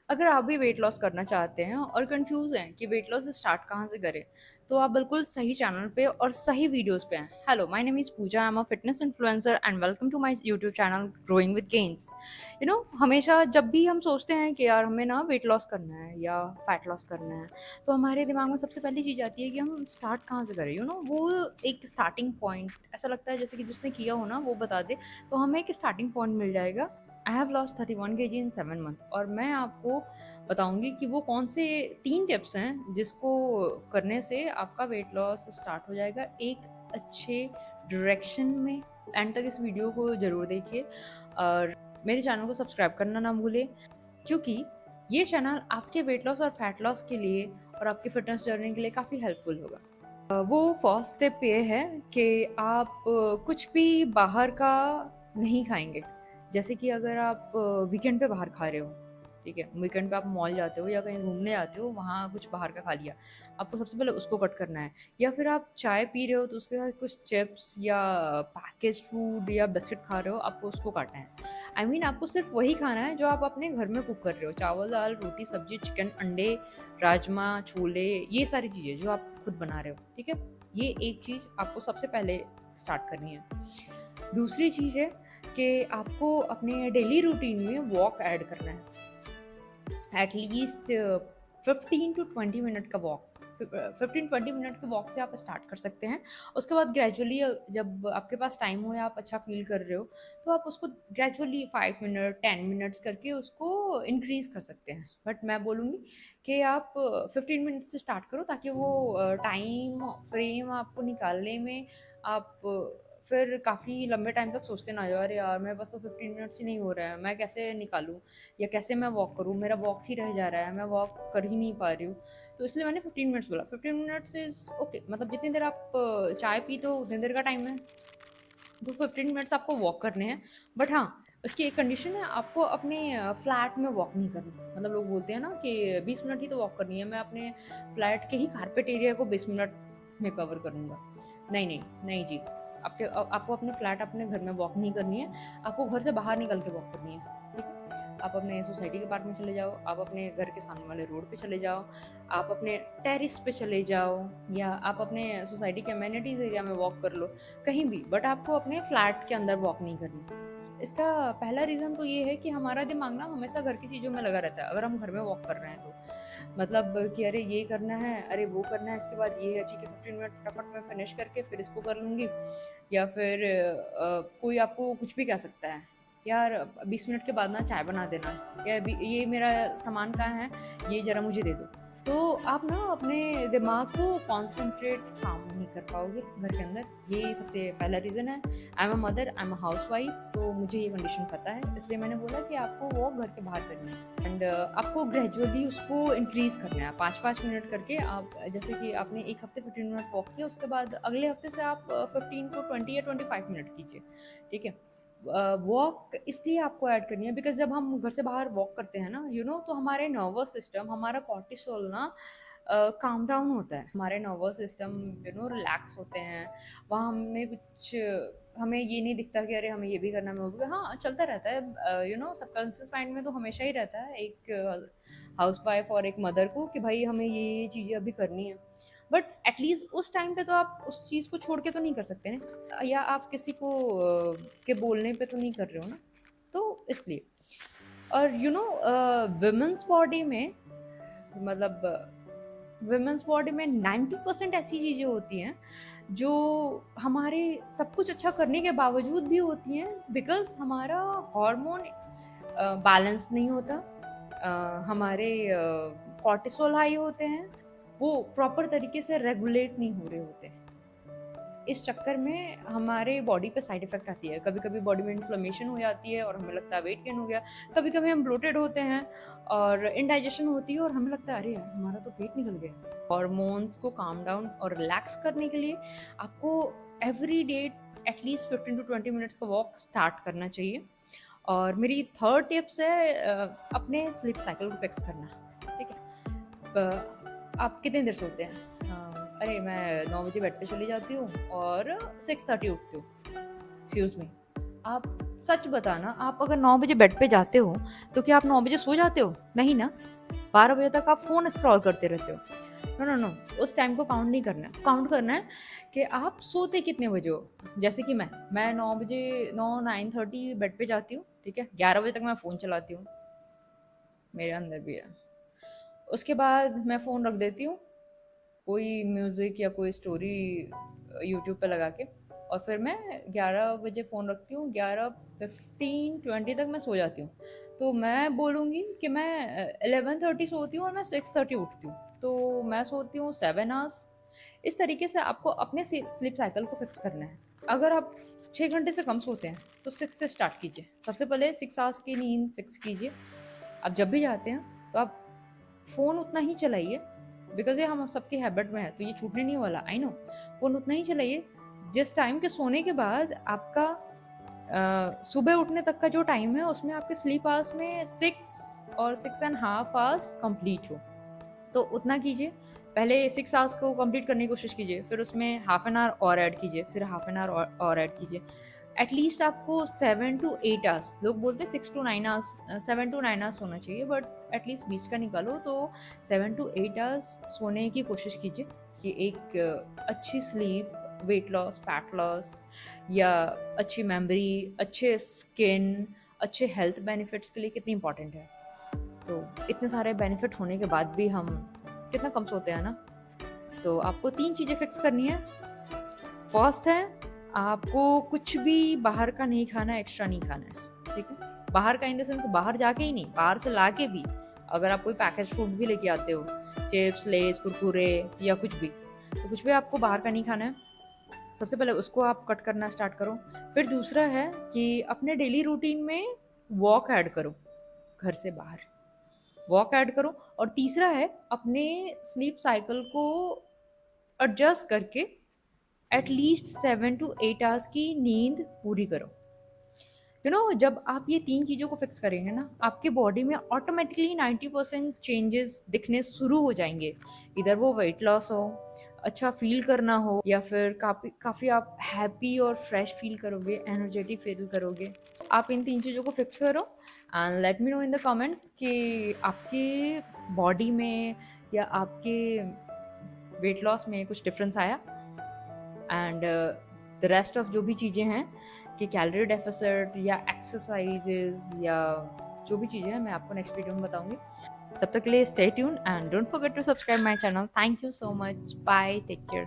अगर आप भी वेट लॉस करना चाहते हैं और कंफ्यूज हैं कि वेट लॉस स्टार्ट कहाँ से करें, तो आप बिल्कुल सही चैनल पे और सही वीडियोस पे हैं। Hello, my name is Pooja, I am a fitness influencer and welcome to my YouTube channel growing with gains. हमेशा जब भी हम सोचते हैं कि यार हमें ना वेट लॉस करना है या फैट लॉस करना है, तो हमारे दिमाग में सबसे पहली चीज़ आती है कि हम स्टार्ट कहाँ से करें। वो एक स्टार्टिंग पॉइंट ऐसा लगता है जैसे कि जिसने किया हो ना वो बता दे, तो हमें एक स्टार्टिंग पॉइंट मिल जाएगा। I have lost 31 kg in 7 month, और मैं आपको बताऊंगी कि वो कौन से 3 टिप्स हैं जिसको करने से आपका वेट लॉस स्टार्ट हो जाएगा एक अच्छे डायरेक्शन में। एंड तक इस वीडियो को ज़रूर देखिए और मेरे चैनल को सब्सक्राइब करना ना भूलें, क्योंकि ये चैनल आपके वेट लॉस और फैट लॉस के लिए और आपकी फिटनेस जर्नी के लिए काफ़ी हेल्पफुल होगा। वो फर्स्ट स्टेप ये है कि आप कुछ भी बाहर का नहीं खाएंगे। जैसे कि अगर आप वीकेंड पे बाहर खा रहे हो, ठीक है, वीकेंड पे आप मॉल जाते हो या कहीं घूमने जाते हो, वहाँ कुछ बाहर का खा लिया, आपको सबसे पहले उसको कट करना है। या फिर आप चाय पी रहे हो तो उसके साथ कुछ चिप्स या पैकेज फूड या बिस्किट खा रहे हो, आपको उसको काटना है। आपको सिर्फ वही खाना है जो आप अपने घर में कुक कर रहे हो, चावल दाल रोटी सब्जी चिकन अंडे राजमा छोले, ये सारी चीज़ें जो आप खुद बना रहे हो, ठीक है। ये एक चीज़ आपको सबसे पहले स्टार्ट करनी है। दूसरी चीज़ है कि आपको अपने डेली रूटीन में वॉक ऐड करना है, एटलीस्ट 15 to 20 मिनट का वॉक। 15-20 मिनट के वॉक से आप स्टार्ट कर सकते हैं। उसके बाद ग्रेजुअली जब आपके पास टाइम हो या आप अच्छा फील कर रहे हो, तो आप उसको ग्रेजुअली 5 मिनट 10 मिनट्स करके उसको इंक्रीज़ कर सकते हैं। बट मैं बोलूँगी कि आप 15 मिनट से स्टार्ट करो, ताकि वो टाइम फ्रेम आपको निकालने में आप फिर काफ़ी लंबे टाइम तक सोचते ना जाओ, अरे यार मेरे पास तो 15 मिनट्स ही नहीं हो रहा है, मैं कैसे निकालूँ या कैसे मैं वॉक करूँ, मेरा वॉक ही रह जा रहा है, मैं वॉक कर ही नहीं पा रही हूँ। तो इसलिए मैंने 15 मिनट्स बोला। 15 मिनट्स इज़ ओके, मतलब जितनी देर आप चाय पीते हो उतनी देर का टाइम है, तो 15 मिनट्स आपको वॉक करने हैं। बट हाँ, उसकी एक कंडीशन है, आपको अपने फ्लैट में वॉक नहीं करना। मतलब लोग बोलते हैं ना कि 20 मिनट ही तो वॉक करनी है, मैं अपने फ्लैट के ही कारपेट एरिया को 20 मिनट में कवर करूँगा। नहीं नहीं नहीं जी, आपको अपने फ्लैट अपने घर में वॉक नहीं करनी है, आपको घर से बाहर निकल के वॉक करनी है, ठीक है। आप अपने सोसाइटी के पार्क में चले जाओ, आप अपने घर के सामने वाले रोड पे चले जाओ, आप अपने टेरिस पे चले जाओ, या आप अपने सोसाइटी के अमेनिटीज़ एरिया में वॉक कर लो, कहीं भी। बट आपको अपने फ्लैट के अंदर वॉक नहीं करनी। इसका पहला रीज़न तो ये है कि हमारा दिमाग ना हमेशा घर की चीज़ों में लगा रहता है। अगर हम घर में वॉक कर रहे हैं तो मतलब कि अरे ये करना है, अरे वो करना है, इसके बाद ये है, ठीक है 15 मिनट फटाफट मैं फिनिश करके फिर इसको कर लूँगी। या फिर कोई आपको कुछ भी कह सकता है, यार 20 मिनट के बाद ना चाय बना देना, या ये मेरा सामान कहाँ है, ये ज़रा मुझे दे दो। तो आप ना अपने दिमाग को कॉन्सेंट्रेट काम नहीं कर पाओगे घर के अंदर। ये सबसे पहला रीज़न है। आई am a mother, I am a house wife, तो मुझे ये कंडीशन पता है, इसलिए मैंने बोला कि आपको वो घर के बाहर करनी है। एंड आपको ग्रेजुअली उसको इंक्रीज़ करना है 5-5 मिनट करके। आप जैसे कि आपने एक हफ्ते 15 मिनट वॉक किया, उसके बाद अगले हफ्ते से आप 15 को 20 या 25 मिनट कीजिए, ठीक है। वॉक इसलिए आपको ऐड करनी है बिकॉज जब हम घर से बाहर वॉक करते हैं ना, तो हमारे नर्वस सिस्टम, हमारा कॉर्टिसोल ना काम डाउन होता है, हमारे नर्वस सिस्टम रिलैक्स होते हैं। वहाँ हमें ये नहीं दिखता कि अरे हमें ये भी करना है, वो भी हाँ चलता रहता है। सबकॉन्शियस माइंड में तो हमेशा ही रहता है एक हाउस वाइफ और एक मदर को कि भाई हमें ये चीज़ें अभी करनी है। बट एटलीस्ट उस टाइम पे तो आप उस चीज़ को छोड़ के तो नहीं कर सकते ना, या आप किसी को के बोलने पे तो नहीं कर रहे हो ना, तो इसलिए। और वुमेन्स बॉडी में, मतलब वुमेन्स बॉडी में 90% ऐसी चीज़ें होती हैं जो हमारे सब कुछ अच्छा करने के बावजूद भी होती हैं, बिकॉज हमारा हार्मोन बैलेंस नहीं होता। हमारे कॉर्टिसोल हाई होते हैं, वो प्रॉपर तरीके से रेगुलेट नहीं हो रहे होते हैं। इस चक्कर में हमारे बॉडी पे साइड इफ़ेक्ट आती है। कभी-कभी बॉडी में इन्फ्लेमेशन हो जाती है और हमें लगता है वेट गेन हो गया। कभी-कभी हम ब्लोटेड होते हैं और इंडाइजेशन होती है और हमें लगता है अरे यार हमारा तो पेट निकल गया। हार्मोन्स को काम डाउन और रिलैक्स करने के लिए आपको every day at least 15 to 20 minutes का वॉक स्टार्ट करना चाहिए। और मेरी थर्ड टिप्स है अपने स्लीप साइकिल को फिक्स करना, ठीक है। आप कितनी देर सोते हैं? अरे मैं 9 बजे बेड पे चली जाती हूँ और 6:30 उठती हूँ। एक्सक्यूज़ मी, आप सच बताना, आप अगर 9 बजे बेड पे जाते हो, तो क्या आप 9 बजे सो जाते हो? नहीं ना। 12 बजे तक आप फ़ोन स्क्रॉल करते रहते हो। नो, नो, नो, उस टाइम को काउंट नहीं करना है। काउंट करना है कि आप सोते कितने बजे हो। जैसे कि मैं 9 बजे 9-9:30 बेड पे जाती हूँ, ठीक है? 11 बजे तक मैं फ़ोन चलाती हूँ, मेरे अंदर भी है। उसके बाद मैं फ़ोन रख देती हूँ, कोई म्यूज़िक या कोई स्टोरी यूट्यूब पे लगा के, और फिर मैं 11 बजे फ़ोन रखती हूँ, 11:15-20 तक मैं सो जाती हूँ। तो मैं बोलूँगी कि मैं 11:30 सोती हूँ और मैं 6:30 उठती हूँ। तो मैं सोती हूँ 7 आवर्स। इस तरीके से आपको अपने स्लीप साइकिल को फिक्स करना है। अगर आप 6 घंटे से कम सोते हैं, तो 6 से स्टार्ट कीजिए। सबसे पहले 6 आवर्स की नींद फिक्स कीजिए। आप जब भी जाते हैं, तो आप फ़ोन उतना ही चलाइए, बिकॉज़ ये हम सबकी हैबिट में है, तो ये छूटने नहीं वाला, आई नो। फ़ोन उतना ही चलाइए जिस टाइम के सोने के बाद आपका सुबह उठने तक का जो टाइम है, उसमें आपके स्लीप आवर्स में 6 और 6 एंड हाफ आवर्स कंप्लीट हो। तो उतना कीजिए। पहले 6 आवर्स को कंप्लीट करने की कोशिश कीजिए, फिर उसमें हाफ एन आवर और ऐड कीजिए, फिर हाफ एन आवर और ऐड कीजिए। एटलीस्ट आपको 7 टू 8 आवर्स, लोग बोलते हैं 6 टू 9 आवर्स, 7 टू 9 आवर्स होना चाहिए, बट एटलीस्ट 20 का निकालो, तो 7 टू 8 आवर्स सोने की कोशिश कीजिए। कि एक अच्छी sleep, weight loss, fat loss, या अच्छी मेमोरी, अच्छे स्किन, अच्छे हेल्थ बेनिफिट्स के लिए कितनी इंपॉर्टेंट है। तो इतने सारे बेनिफिट होने के बाद भी हम कितना कम सोते हैं ना। तो आपको 3 चीज़ें फिक्स करनी है। फर्स्ट है, आपको कुछ भी बाहर का नहीं खाना है, एक्स्ट्रा नहीं खाना है, ठीक है? बाहर का इन द सेंस बाहर जाके ही नहीं, बाहर से लाके भी। अगर आप कोई पैकेज फूड भी लेके आते हो, चिप्स, लेज़, कुरकुरे या कुछ भी, तो कुछ भी आपको बाहर का नहीं खाना है। सबसे पहले उसको आप कट करना स्टार्ट करो। फिर दूसरा है कि अपने डेली रूटीन में वॉक ऐड करो, घर से बाहर वॉक ऐड करो। और तीसरा है, अपने स्लीप साइकिल को एडजस्ट करके एटलीस्ट 7 टू 8 आवर्स की नींद पूरी करो। जब आप ये 3 चीज़ों को फिक्स करेंगे ना, आपके बॉडी में ऑटोमेटिकली 90% चेंजेस दिखने शुरू हो जाएंगे। इधर वो वेट लॉस हो, अच्छा फील करना हो, या फिर काफ़ी काफ़ी आप हैप्पी और फ्रेश फील करोगे, एनर्जेटिक फील करोगे। आप इन 3 चीज़ों को फिक्स करो and let me know in the comments कि आपके बॉडी में या आपके वेट लॉस में कुछ डिफरेंस आया। एंड द रेस्ट ऑफ जो भी चीज़ें हैं, कि कैलोरी डेफिसिट या एक्सरसाइजेज या जो भी चीज़ें हैं, मैं आपको नेक्स्ट वीडियो में बताऊंगी। तब तक के लिए stay tune and don't forget to subscribe my channel. Thank you so much, bye, take care.